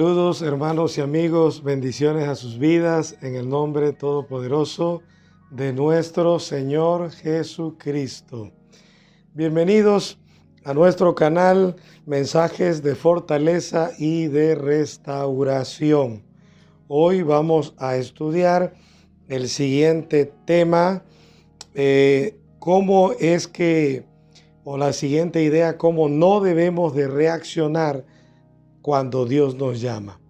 Saludos hermanos y amigos, bendiciones a sus vidas en el nombre todopoderoso de nuestro Señor Jesucristo. Bienvenidos a nuestro canal Mensajes de Fortaleza y de Restauración. Hoy vamos a estudiar el siguiente tema, la siguiente idea, cómo no debemos de reaccionar cuando Dios nos llama.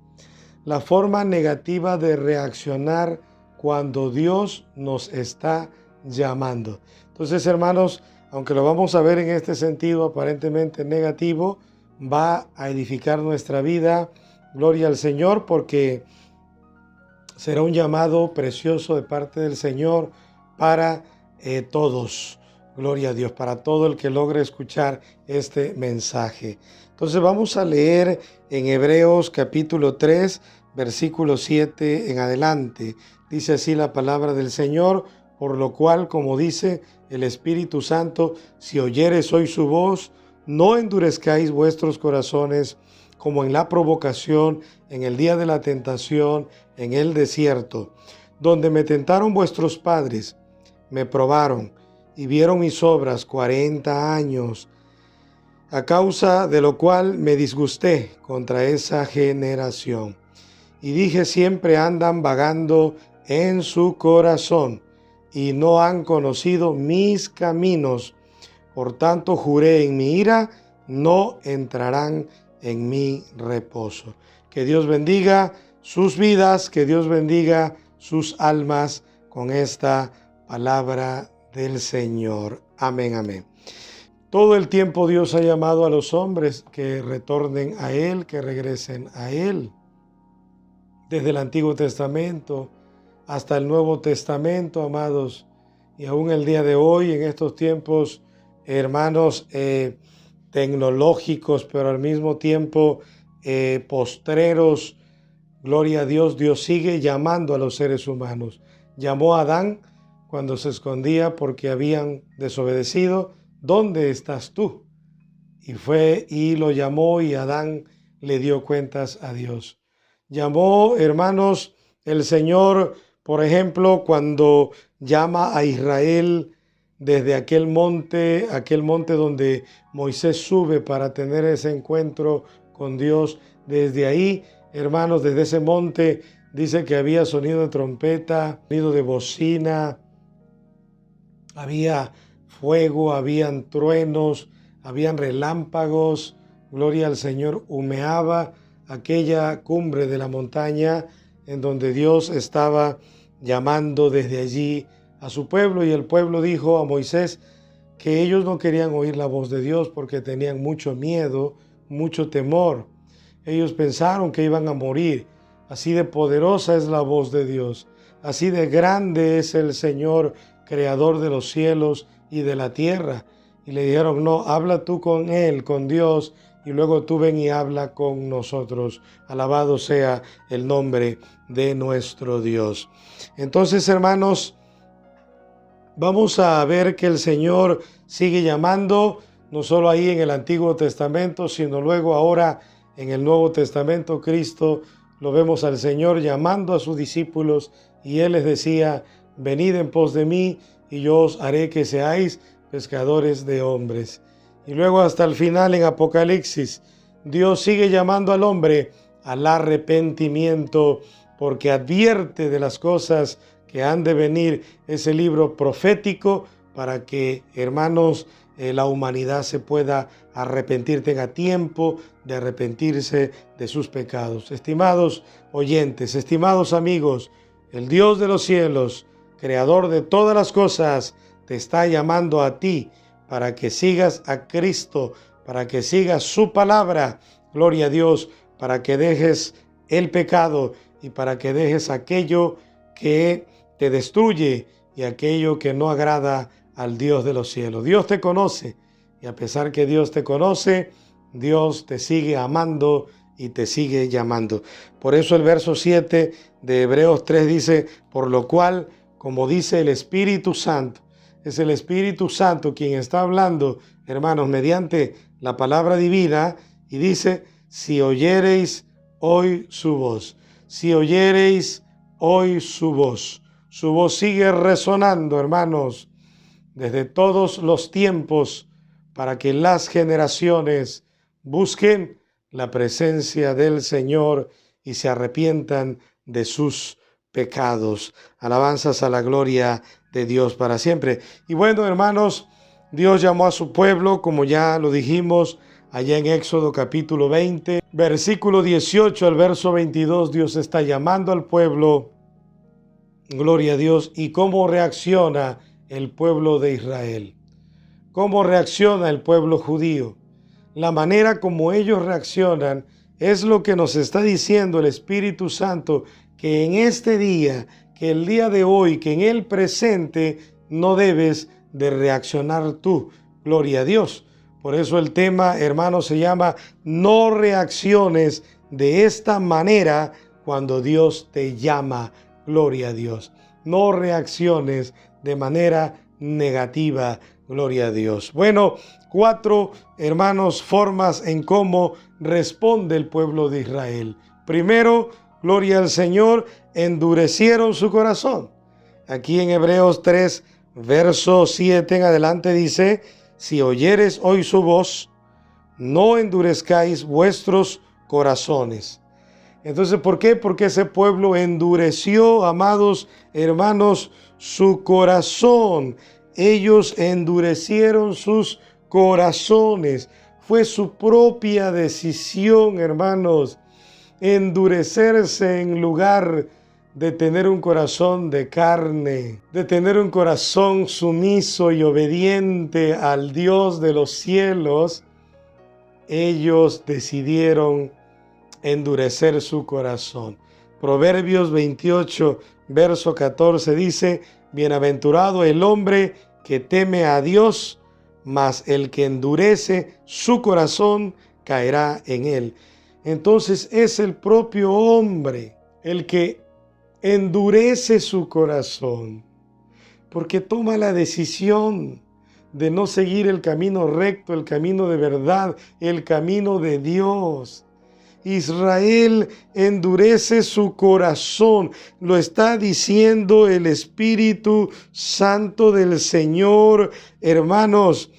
La forma negativa de reaccionar cuando Dios nos está llamando. Entonces, hermanos, aunque lo vamos a ver en este sentido aparentemente negativo, va a edificar nuestra vida. Gloria al Señor, porque será un llamado precioso de parte del Señor para todos. Gloria a Dios, para todo el que logre escuchar este mensaje. Entonces vamos a leer en Hebreos capítulo 3, versículo 7 en adelante. Dice así la palabra del Señor: por lo cual, como dice el Espíritu Santo, si oyereis hoy su voz, no endurezcáis vuestros corazones como en la provocación, en el día de la tentación, en el desierto, donde me tentaron vuestros padres, me probaron y vieron mis obras 40 años, a causa de lo cual me disgusté contra esa generación. Y dije, siempre andan vagando en su corazón y no han conocido mis caminos. Por tanto juré en mi ira, no entrarán en mi reposo. Que Dios bendiga sus vidas, que Dios bendiga sus almas con esta palabra del Señor. Amén, amén. Todo el tiempo Dios ha llamado a los hombres que retornen a Él, que regresen a Él. Desde el Antiguo Testamento hasta el Nuevo Testamento, amados. Y aún el día de hoy, en estos tiempos, hermanos, tecnológicos, pero al mismo tiempo postreros, gloria a Dios, Dios sigue llamando a los seres humanos. Llamó a Adán cuando se escondía porque habían desobedecido. ¿Dónde estás tú? Y fue y lo llamó, y Adán le dio cuentas a Dios. Llamó, hermanos, el Señor, por ejemplo, cuando llama a Israel desde aquel monte donde Moisés sube para tener ese encuentro con Dios. Desde ahí, hermanos, desde ese monte, dice que había sonido de trompeta, sonido de bocina, había fuego, habían truenos, habían relámpagos. Gloria al Señor. Humeaba aquella cumbre de la montaña en donde Dios estaba llamando desde allí a su pueblo, y el pueblo dijo a Moisés que ellos no querían oír la voz de Dios porque tenían mucho miedo, mucho temor. Ellos pensaron que iban a morir. Así de poderosa es la voz de Dios, así de grande es el Señor, creador de los cielos y de la tierra. Y le dijeron, no, habla tú con Él, con Dios, y luego tú ven y habla con nosotros. Alabado sea el nombre de nuestro Dios. Entonces, hermanos, vamos a ver que el Señor sigue llamando, no solo ahí en el Antiguo Testamento, sino luego ahora en el Nuevo Testamento. Cristo, lo vemos al Señor llamando a sus discípulos, y Él les decía, venid en pos de mí, y yo os haré que seáis pescadores de hombres. Y luego hasta el final en Apocalipsis, Dios sigue llamando al hombre al arrepentimiento, porque advierte de las cosas que han de venir. Ese libro profético para que, hermanos, la humanidad se pueda arrepentir, tenga tiempo de arrepentirse de sus pecados. Estimados oyentes, estimados amigos, el Dios de los cielos, creador de todas las cosas, te está llamando a ti para que sigas a Cristo, para que sigas su palabra, gloria a Dios, para que dejes el pecado y para que dejes aquello que te destruye y aquello que no agrada al Dios de los cielos. Dios te conoce, y a pesar que Dios te conoce, Dios te sigue amando y te sigue llamando. Por eso el verso 7 de Hebreos 3 dice, por lo cual, como dice el Espíritu Santo, es el Espíritu Santo quien está hablando, hermanos, mediante la palabra divina, y dice, si oyereis hoy su voz. Si oyereis hoy su voz. Su voz sigue resonando, hermanos, desde todos los tiempos, para que las generaciones busquen la presencia del Señor y se arrepientan de sus pecados. Alabanzas a la gloria de Dios para siempre. Y bueno, hermanos, Dios llamó a su pueblo, como ya lo dijimos, allá en Éxodo capítulo 20, versículo 18 al verso 22, Dios está llamando al pueblo, gloria a Dios, y cómo reacciona el pueblo de Israel. ¿Cómo reacciona el pueblo judío? La manera como ellos reaccionan es lo que nos está diciendo el Espíritu Santo, que en este día, que el día de hoy, que en el presente no debes de reaccionar tú. Gloria a Dios. Por eso el tema, hermanos, se llama no reacciones de esta manera cuando Dios te llama. Gloria a Dios. No reacciones de manera negativa. Gloria a Dios. Bueno, 4, hermanos, formas en cómo responde el pueblo de Israel. Primero, gloria al Señor, endurecieron su corazón. Aquí en Hebreos 3, verso 7 en adelante dice, si oyeres hoy su voz, no endurezcáis vuestros corazones. Entonces, ¿por qué? Porque ese pueblo endureció, amados hermanos, su corazón. Ellos endurecieron sus corazones. Fue su propia decisión, hermanos, endurecerse en lugar de tener un corazón de carne, de tener un corazón sumiso y obediente al Dios de los cielos. Ellos decidieron endurecer su corazón. Proverbios 28, verso 14 dice, bienaventurado el hombre que teme a Dios, mas el que endurece su corazón caerá en él. Entonces es el propio hombre el que endurece su corazón, porque toma la decisión de no seguir el camino recto, el camino de verdad, el camino de Dios. Israel endurece su corazón, lo está diciendo el Espíritu Santo del Señor. Hermanos,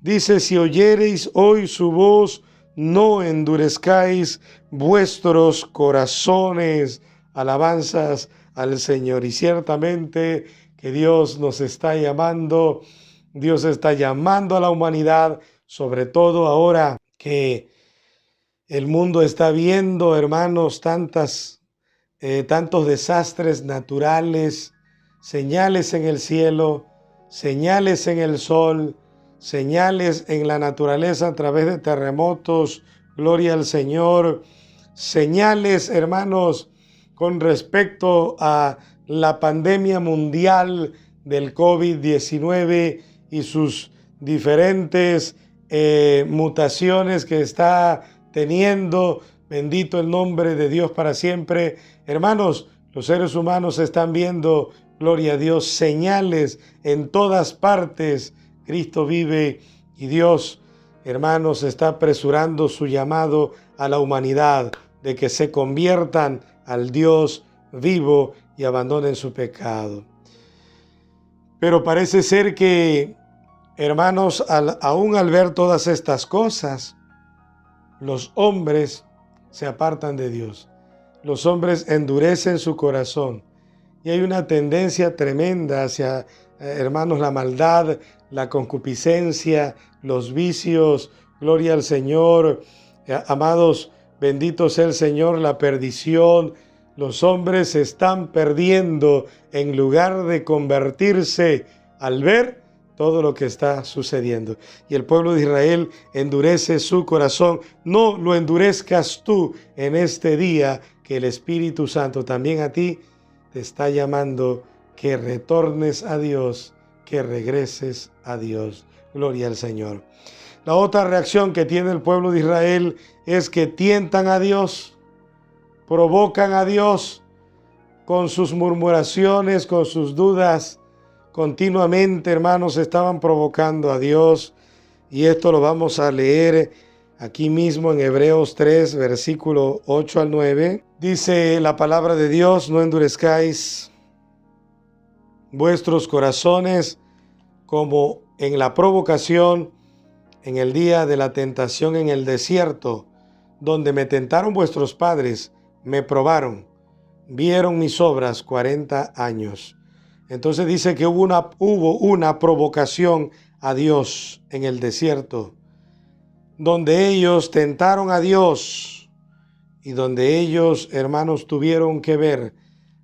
dice, si oyereis hoy su voz, no endurezcáis vuestros corazones. Alabanzas al Señor. Y ciertamente que Dios nos está llamando, Dios está llamando a la humanidad, sobre todo ahora que el mundo está viendo, hermanos, tantos desastres naturales, señales en el cielo, señales en el sol, señales en la naturaleza a través de terremotos, gloria al Señor, señales, hermanos, con respecto a la pandemia mundial del COVID-19 y sus diferentes mutaciones que está teniendo. Bendito el nombre de Dios para siempre. Hermanos, los seres humanos están viendo, gloria a Dios, señales en todas partes. Cristo vive y Dios, hermanos, está apresurando su llamado a la humanidad de que se conviertan al Dios vivo y abandonen su pecado. Pero parece ser que, hermanos, aún al ver todas estas cosas, los hombres se apartan de Dios. Los hombres endurecen su corazón. Y hay una tendencia tremenda hacia, hermanos, la maldad, la concupiscencia, los vicios. Gloria al Señor. Amados, bendito sea el Señor, la perdición. Los hombres se están perdiendo en lugar de convertirse al ver todo lo que está sucediendo. Y el pueblo de Israel endurece su corazón. No lo endurezcas tú en este día, que el Espíritu Santo también a ti te está llamando que retornes a Dios, que regreses a Dios. Gloria al Señor. La otra reacción que tiene el pueblo de Israel es que tientan a Dios, provocan a Dios con sus murmuraciones, con sus dudas. Continuamente, hermanos, estaban provocando a Dios. Y esto lo vamos a leer Aquí mismo en Hebreos 3, versículo 8 al 9, dice la palabra de Dios: no endurezcáis vuestros corazones como en la provocación en el día de la tentación en el desierto, donde me tentaron vuestros padres, me probaron, vieron mis obras 40 años. Entonces dice que hubo una provocación a Dios en el desierto, donde ellos tentaron a Dios y donde ellos, hermanos, tuvieron que ver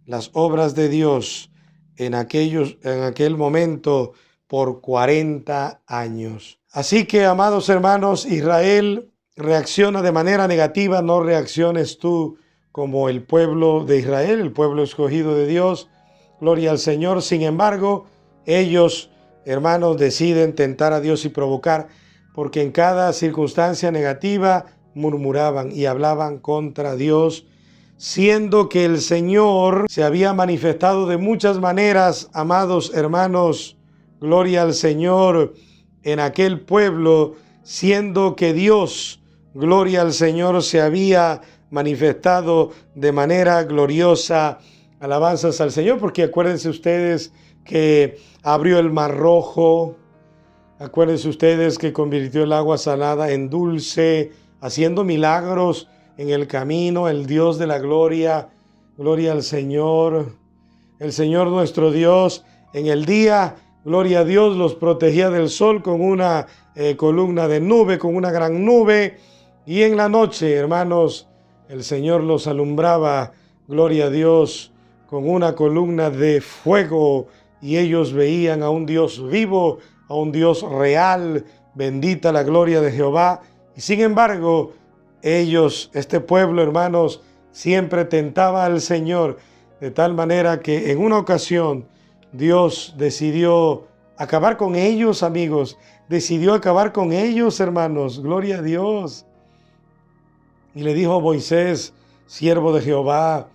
las obras de Dios en aquel momento por 40 años. Así que, amados hermanos, Israel reacciona de manera negativa. No reacciones tú como el pueblo de Israel, el pueblo escogido de Dios. Gloria al Señor. Sin embargo, ellos, hermanos, deciden tentar a Dios y provocar, porque en cada circunstancia negativa murmuraban y hablaban contra Dios, siendo que el Señor se había manifestado de muchas maneras, amados hermanos, gloria al Señor, en aquel pueblo, siendo que Dios, gloria al Señor, se había manifestado de manera gloriosa. Alabanzas al Señor, porque acuérdense ustedes que abrió el mar rojo, acuérdense ustedes que convirtió el agua salada en dulce, haciendo milagros en el camino, el Dios de la gloria. Gloria al Señor. El Señor nuestro Dios en el día, gloria a Dios, los protegía del sol con una columna de nube, con una gran nube. Y en la noche, hermanos, el Señor los alumbraba, gloria a Dios, con una columna de fuego. Y ellos veían a un Dios vivo, a un Dios real. Bendita la gloria de Jehová. Y sin embargo, ellos, este pueblo, hermanos, siempre tentaba al Señor, de tal manera que en una ocasión Dios decidió acabar con ellos, amigos. Decidió acabar con ellos, hermanos. Gloria a Dios. Y le dijo a Moisés, siervo de Jehová: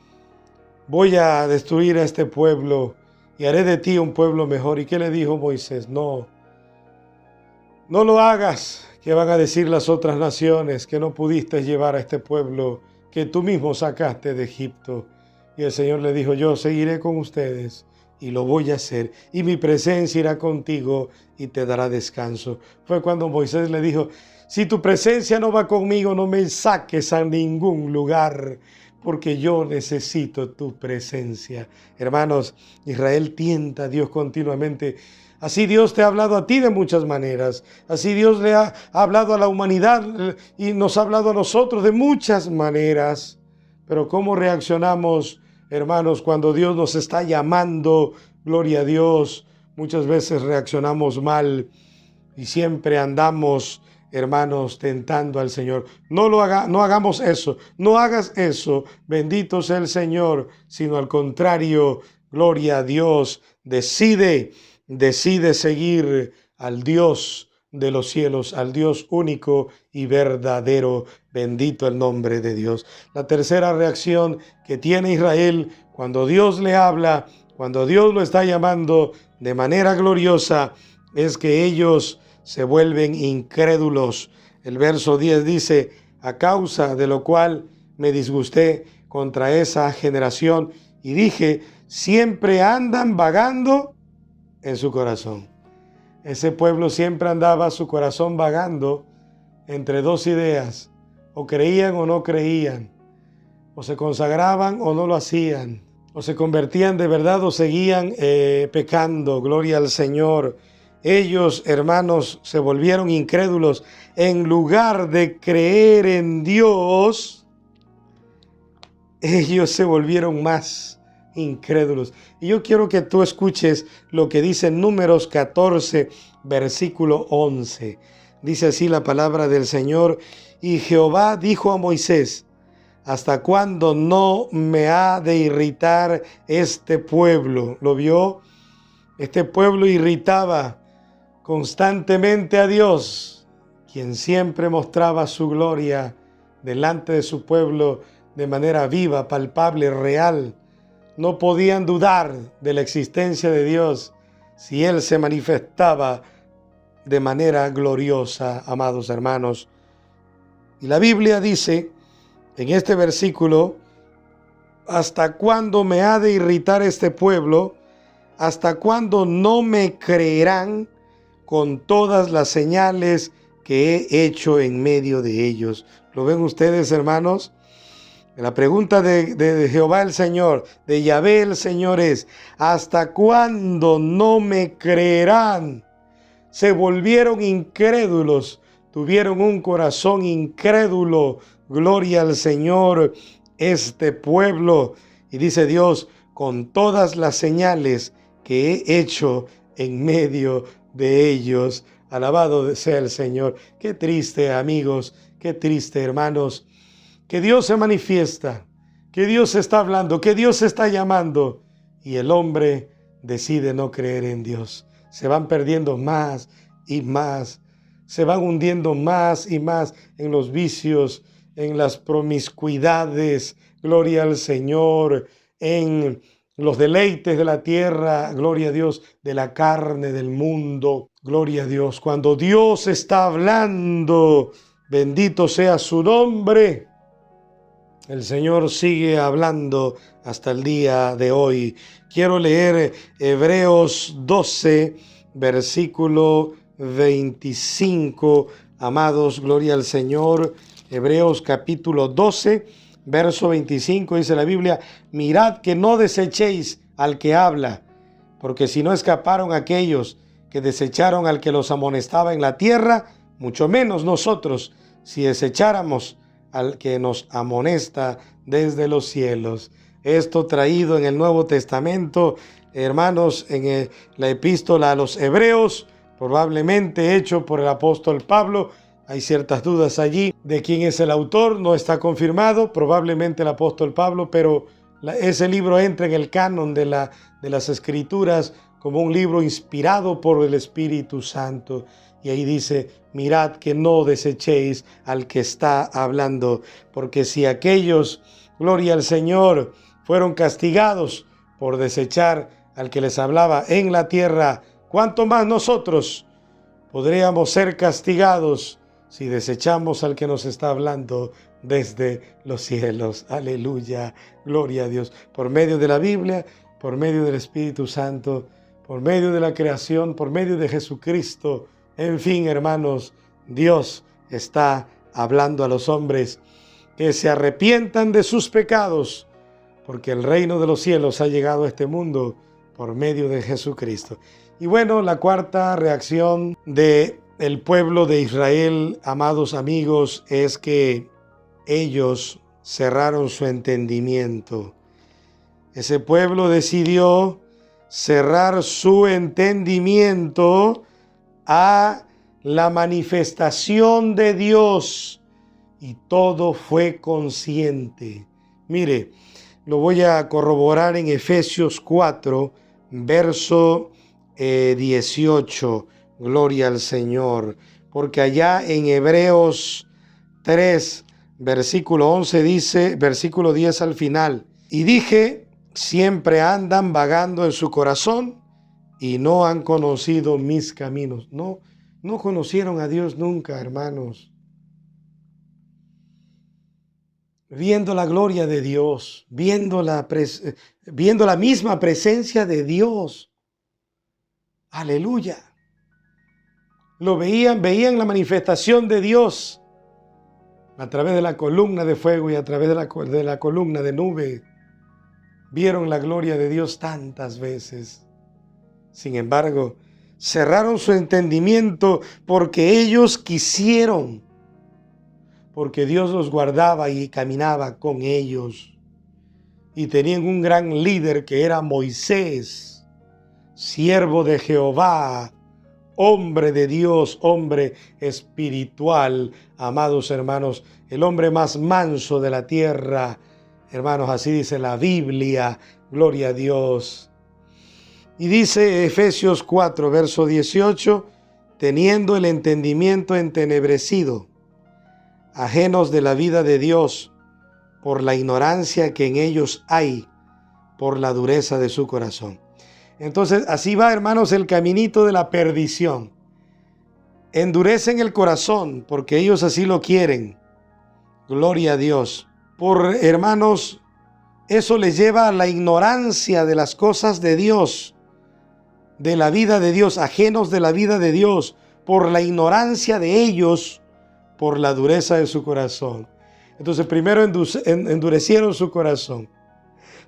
voy a destruir a este pueblo y haré de ti un pueblo mejor. ¿Y qué le dijo Moisés? No lo hagas, que van a decir las otras naciones que no pudiste llevar a este pueblo que tú mismo sacaste de Egipto. Y el Señor le dijo: yo seguiré con ustedes y lo voy a hacer, y mi presencia irá contigo y te dará descanso. Fue cuando Moisés le dijo: si tu presencia no va conmigo, no me saques a ningún lugar, porque yo necesito tu presencia. Hermanos, Israel tienta a Dios continuamente. Así Dios te ha hablado a ti de muchas maneras. Así Dios le ha hablado a la humanidad y nos ha hablado a nosotros de muchas maneras. Pero ¿cómo reaccionamos, hermanos, cuando Dios nos está llamando? Gloria a Dios. Muchas veces reaccionamos mal y siempre andamos, hermanos, tentando al Señor. No hagamos eso. No hagas eso. Bendito sea el Señor. Sino al contrario, gloria a Dios. Decide seguir al Dios de los cielos, al Dios único y verdadero. Bendito el nombre de Dios. La tercera reacción que tiene Israel cuando Dios le habla, cuando Dios lo está llamando de manera gloriosa, es que ellos se vuelven incrédulos. El verso 10 dice: a causa de lo cual me disgusté contra esa generación y dije: siempre andan vagando en su corazón. Ese pueblo siempre andaba su corazón vagando entre dos ideas: o creían o no creían, o se consagraban o no lo hacían, o se convertían de verdad o seguían pecando. Gloria al Señor. Ellos, hermanos, se volvieron incrédulos. En lugar de creer en Dios, ellos se volvieron más incrédulos. Y yo quiero que tú escuches lo que dice Números 14, versículo 11. Dice así la palabra del Señor: y Jehová dijo a Moisés: ¿hasta cuándo no me ha de irritar este pueblo? ¿Lo vio? Este pueblo irritaba constantemente a Dios, quien siempre mostraba su gloria delante de su pueblo de manera viva, palpable, real. No podían dudar de la existencia de Dios si Él se manifestaba de manera gloriosa, amados hermanos. Y la Biblia dice en este versículo: ¿hasta cuándo me ha de irritar este pueblo? ¿Hasta cuándo no me creerán con todas las señales que he hecho en medio de ellos? ¿Lo ven ustedes, hermanos? La pregunta de Jehová el Señor, de Yahvé el Señor es: ¿hasta cuándo no me creerán? Se volvieron incrédulos, tuvieron un corazón incrédulo. Gloria al Señor, este pueblo. Y dice Dios: con todas las señales que he hecho en medio de ellos. Alabado sea el Señor. Qué triste, amigos, qué triste, hermanos, que Dios se manifiesta, que Dios está hablando, que Dios está llamando, y el hombre decide no creer en Dios. Se van perdiendo más y más, se van hundiendo más y más en los vicios, en las promiscuidades, gloria al Señor, en los deleites de la tierra, gloria a Dios, de la carne, del mundo, gloria a Dios. Cuando Dios está hablando, bendito sea su nombre, el Señor sigue hablando hasta el día de hoy. Quiero leer Hebreos 12, versículo 25. Amados, gloria al Señor. Hebreos capítulo 12, verso 25, dice la Biblia: mirad que no desechéis al que habla, porque si no escaparon aquellos que desecharon al que los amonestaba en la tierra, mucho menos nosotros, si desecháramos al que nos amonesta desde los cielos. Esto traído en el Nuevo Testamento, hermanos, en la epístola a los Hebreos, probablemente hecho por el apóstol Pablo. Hay ciertas dudas allí de quién es el autor, no está confirmado, probablemente el apóstol Pablo, pero ese libro entra en el canon de las Escrituras como un libro inspirado por el Espíritu Santo. Y ahí dice: mirad que no desechéis al que está hablando, porque si aquellos, gloria al Señor, fueron castigados por desechar al que les hablaba en la tierra, ¿cuánto más nosotros podríamos ser castigados si desechamos al que nos está hablando desde los cielos? Aleluya, gloria a Dios. Por medio de la Biblia, por medio del Espíritu Santo, por medio de la creación, por medio de Jesucristo. En fin, hermanos, Dios está hablando a los hombres que se arrepientan de sus pecados, porque el reino de los cielos ha llegado a este mundo por medio de Jesucristo. Y bueno, la cuarta reacción del pueblo de Israel, amados amigos, es que ellos cerraron su entendimiento. Ese pueblo decidió cerrar su entendimiento a la manifestación de Dios, y todo fue consciente. Mire, lo voy a corroborar en Efesios 4, verso 18. Gloria al Señor. Porque allá en Hebreos 3, versículo 11 dice, versículo 10 al final: y dije, siempre andan vagando en su corazón y no han conocido mis caminos. No conocieron a Dios nunca, hermanos. Viendo la gloria de Dios, viendo la misma presencia de Dios. Aleluya. Lo veían la manifestación de Dios a través de la columna de fuego y a través de la columna de nube. Vieron la gloria de Dios tantas veces. Sin embargo, cerraron su entendimiento porque ellos quisieron, porque Dios los guardaba y caminaba con ellos. Y tenían un gran líder que era Moisés, siervo de Jehová, hombre de Dios, hombre espiritual, amados hermanos, el hombre más manso de la tierra. Hermanos, así dice la Biblia, gloria a Dios. Y dice Efesios 4, verso 18, teniendo el entendimiento entenebrecido, ajenos de la vida de Dios, por la ignorancia que en ellos hay, por la dureza de su corazón. Entonces, así va, hermanos, el caminito de la perdición. Endurecen el corazón porque ellos así lo quieren. Gloria a Dios. Por hermanos, eso les lleva a la ignorancia de las cosas de Dios, de la vida de Dios, ajenos de la vida de Dios, por la ignorancia de ellos, por la dureza de su corazón. Entonces, primero endurecieron su corazón.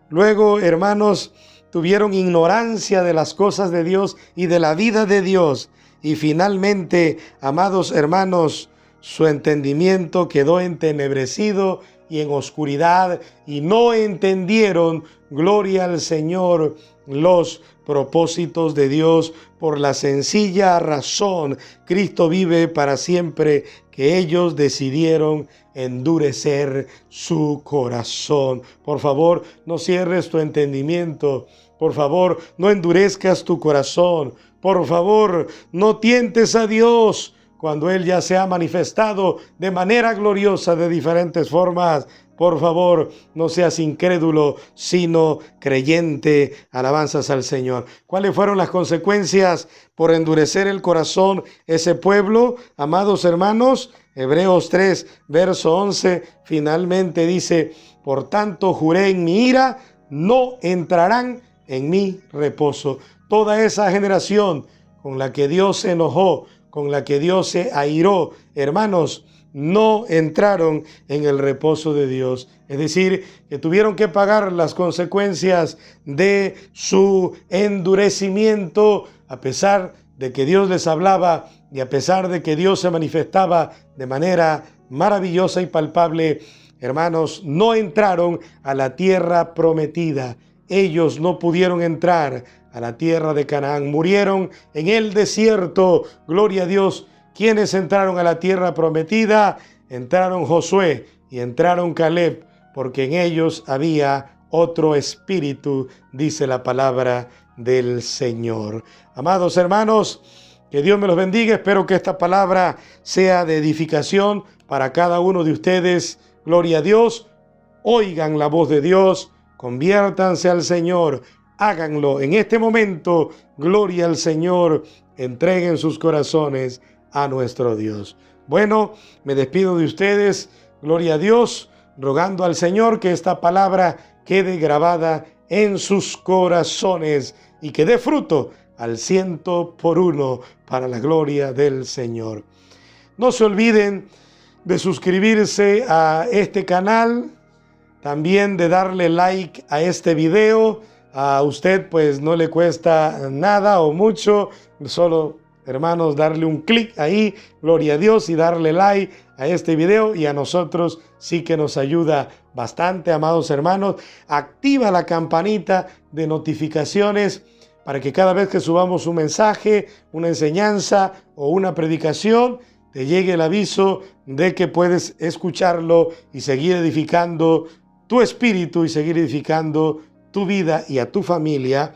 Luego, hermanos, tuvieron ignorancia de las cosas de Dios y de la vida de Dios. Y finalmente, amados hermanos, su entendimiento quedó entenebrecido y en oscuridad, y no entendieron, gloria al Señor, los propósitos de Dios, por la sencilla razón, Cristo vive para siempre, que ellos decidieron endurecer su corazón. Por favor, no cierres tu entendimiento. Por favor, no endurezcas tu corazón. Por favor, no tientes a Dios cuando Él ya se ha manifestado de manera gloriosa de diferentes formas. Por favor, no seas incrédulo, sino creyente. Alabanzas al Señor. ¿Cuáles fueron las consecuencias por endurecer el corazón ese pueblo? Amados hermanos, Hebreos 3, verso 11, finalmente dice: por tanto juré en mi ira, no entrarán en mi reposo. Toda esa generación con la que Dios se enojó, con la que Dios se airó, hermanos, no entraron en el reposo de Dios. Es decir, que tuvieron que pagar las consecuencias de su endurecimiento, a pesar de que Dios les hablaba y a pesar de que Dios se manifestaba de manera maravillosa y palpable. Hermanos, no entraron a la tierra prometida. Ellos no pudieron entrar a la tierra de Canaán. Murieron en el desierto. Gloria a Dios. ¿Quiénes entraron a la tierra prometida? Entraron Josué y entraron Caleb, porque en ellos había otro espíritu, dice la palabra del Señor. Amados hermanos, que Dios me los bendiga. Espero que esta palabra sea de edificación para cada uno de ustedes. Gloria a Dios. Oigan la voz de Dios. Conviértanse al Señor. Háganlo en este momento. Gloria al Señor. Entreguen sus corazones a nuestro Dios. Bueno, me despido de ustedes. Gloria a Dios. Rogando al Señor que esta palabra quede grabada en sus corazones y que dé fruto al 100% para la gloria del Señor. No se olviden de suscribirse a este canal, también de darle like a este video. A usted pues no le cuesta nada o mucho, solo hermanos darle un clic ahí, gloria a Dios, y darle like a este video, y a nosotros sí que nos ayuda bastante, amados hermanos. Activa la campanita de notificaciones para que cada vez que subamos un mensaje, una enseñanza o una predicación, te llegue el aviso de que puedes escucharlo y seguir edificando tu espíritu y seguir edificando tu vida y a tu familia.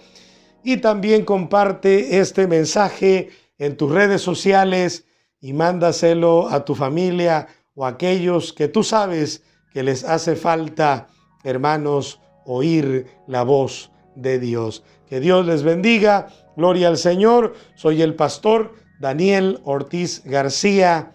Y también comparte este mensaje en tus redes sociales y mándaselo a tu familia o a aquellos que tú sabes que les hace falta, hermanos, oír la voz de Dios. Que Dios les bendiga. Gloria al Señor. Soy el pastor Daniel Ortiz García.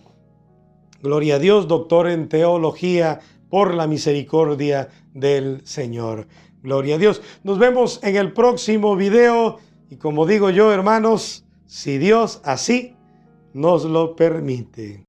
Gloria a Dios, doctor en teología por la misericordia del Señor. Gloria a Dios. Nos vemos en el próximo video. Y como digo yo, hermanos, si Dios así nos lo permite.